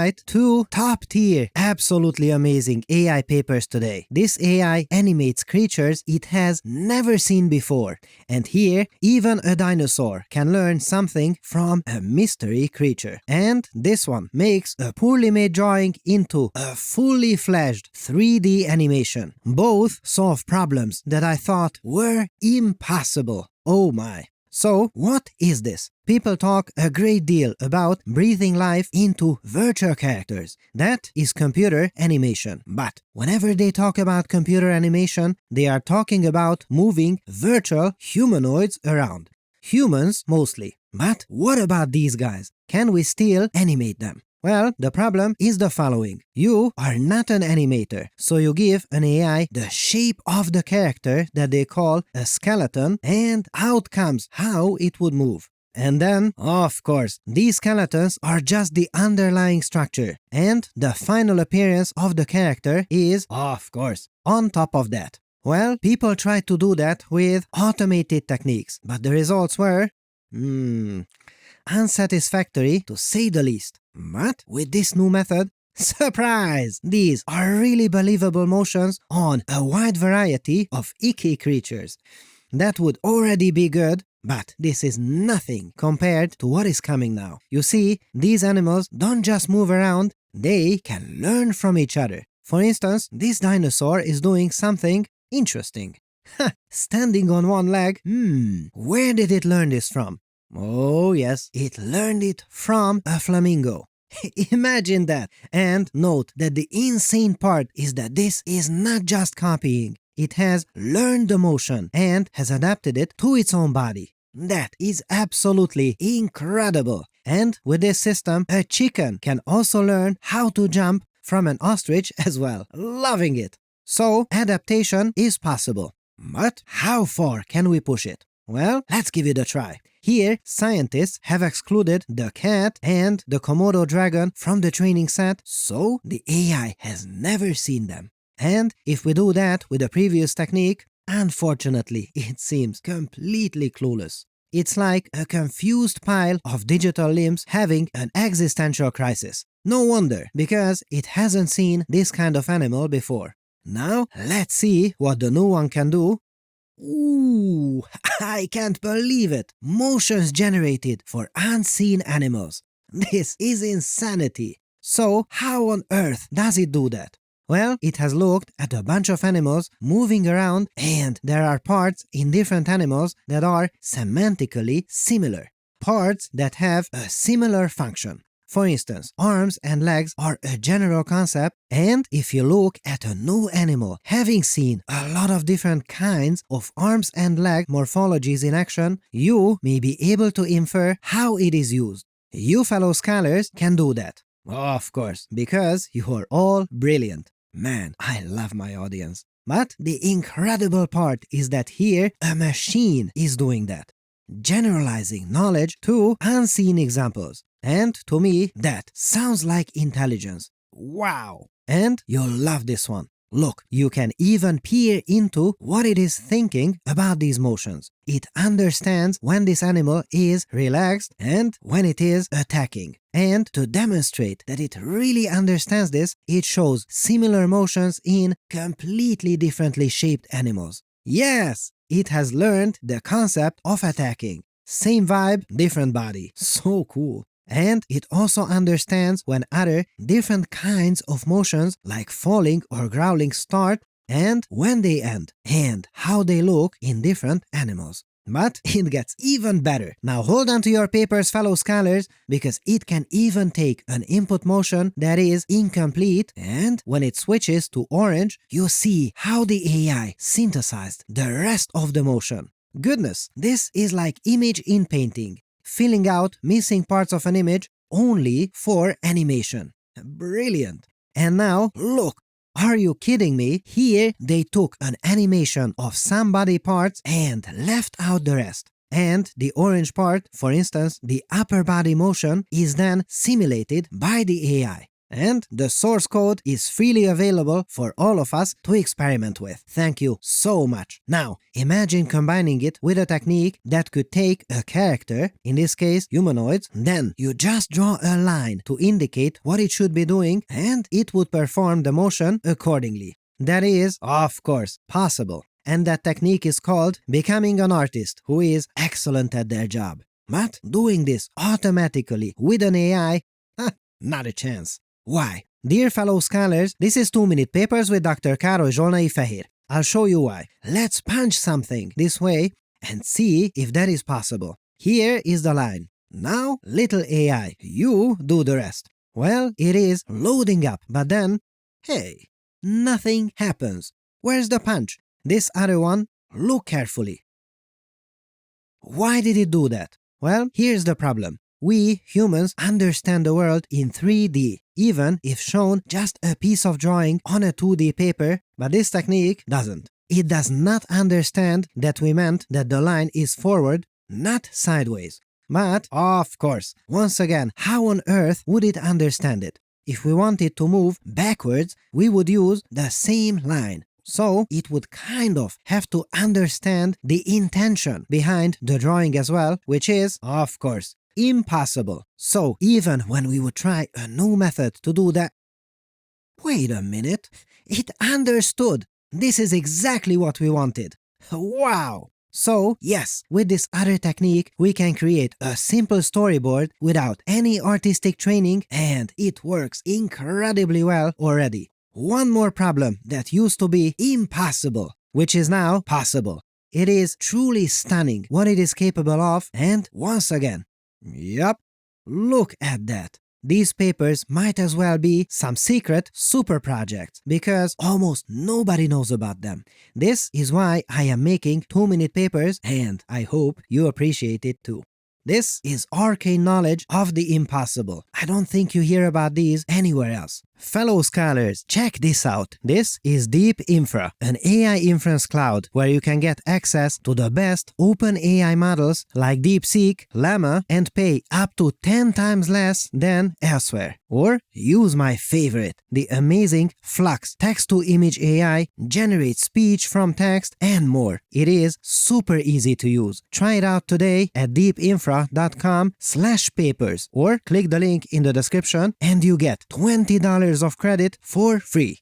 right, 2 top-tier, absolutely amazing AI papers today. This AI animates creatures it has never seen before. And here, even a dinosaur can learn something from a mystery creature. And this one makes a poorly made drawing into a fully fledged 3D animation. Both solve problems that I thought were impossible. Oh my. So, what is this? People talk a great deal about breathing life into virtual characters. That is computer animation. But whenever they talk about computer animation, they are talking about moving virtual humanoids around. Humans mostly. But what about these guys? Can we still animate them? Well, the problem is the following. You are not an animator, so you give an AI the shape of the character that they call a skeleton, and out comes how it would move. And then, of course, these skeletons are just the underlying structure, and the final appearance of the character is, of course, on top of that. Well, people tried to do that with automated techniques, but the results were unsatisfactory to say the least. But with this new method, surprise! These are really believable motions on a wide variety of icky creatures. That would already be good, but this is nothing compared to what is coming now. You see, these animals don't just move around, they can learn from each other. For instance, this dinosaur is doing something interesting. Standing on one leg, where did it learn this from? Oh yes, it learned it from a flamingo. Imagine that! And note that the insane part is that this is not just copying. It has learned the motion and has adapted it to its own body. That is absolutely incredible. And with this system, a chicken can also learn how to jump from an ostrich as well. Loving it! So, adaptation is possible. But how far can we push it? Well, let's give it a try. Here, scientists have excluded the cat and the Komodo dragon from the training set, so the AI has never seen them. And if we do that with the previous technique, unfortunately, it seems completely clueless. It's like a confused pile of digital limbs having an existential crisis. No wonder, because it hasn't seen this kind of animal before. Now, let's see what the new one can do. Ooh, I can't believe it! Motions generated for unseen animals. This is insanity. So, how on earth does it do that? Well, it has looked at a bunch of animals moving around, and there are parts in different animals that are semantically similar. Parts that have a similar function. For instance, arms and legs are a general concept, and if you look at a new animal having seen a lot of different kinds of arms and leg morphologies in action, you may be able to infer how it is used. You fellow scholars can do that. Of course, because you are all brilliant. Man, I love my audience. But the incredible part is that here a machine is doing that. Generalizing knowledge to unseen examples. And to me, that sounds like intelligence. Wow! And you'll love this one. Look, you can even peer into what it is thinking about these motions. It understands when this animal is relaxed and when it is attacking. And to demonstrate that it really understands this, it shows similar motions in completely differently shaped animals. Yes! It has learned the concept of attacking. Same vibe, different body. So cool. And it also understands when other different kinds of motions like falling or growling start and when they end, and how they look in different animals. But it gets even better. Now hold on to your papers, fellow scholars, because it can even take an input motion that is incomplete, and when it switches to orange, you see how the AI synthesized the rest of the motion. Goodness, this is like image in painting. Filling out missing parts of an image only for animation. Brilliant. And now, look, are you kidding me? Here they took an animation of some body parts and left out the rest. And the orange part, for instance, the upper body motion, is then simulated by the AI. And the source code is freely available for all of us to experiment with. Thank you so much. Now, imagine combining it with a technique that could take a character, in this case humanoids, then you just draw a line to indicate what it should be doing and it would perform the motion accordingly. That is, of course, possible. And that technique is called becoming an artist who is excellent at their job. But doing this automatically with an AI? Not a chance. Why? Dear fellow scholars, this is 2-Minute Papers with Dr. Károly Zsolnai Fehér. I'll show you why. Let's punch something this way and see if that is possible. Here is the line. Now, little AI, you do the rest. Well, it is loading up, but then, hey, nothing happens. Where's the punch? This other one, look carefully. Why did it do that? Well, here's the problem. We, humans, understand the world in 3D, even if shown just a piece of drawing on a 2D paper, but this technique doesn't. It does not understand that we meant that the line is forward, not sideways. But, of course, once again, how on earth would it understand it? If we wanted to move backwards, we would use the same line. So, it would kind of have to understand the intention behind the drawing as well, which is, of course, impossible. So, even when we would try a new method to do that… Wait a minute, it understood! This is exactly what we wanted. Wow! So, yes, with this other technique, we can create a simple storyboard without any artistic training, and it works incredibly well already. One more problem that used to be impossible, which is now possible. It is truly stunning what it is capable of, and once again, yup, look at that. These papers might as well be some secret super projects, because almost nobody knows about them. This is why I am making 2-Minute Papers, and I hope you appreciate it too. This is arcane knowledge of the impossible. I don't think you hear about these anywhere else. Fellow scholars, check this out. This is Deep Infra, an AI inference cloud where you can get access to the best open AI models like DeepSeek, Llama, and pay up to 10 times less than elsewhere. Or use my favorite, the amazing Flux text-to-image AI, generates speech from text and more. It is super easy to use. Try it out today at deepinfra.com/papers or click the link in the description and you get $20 of credit for free.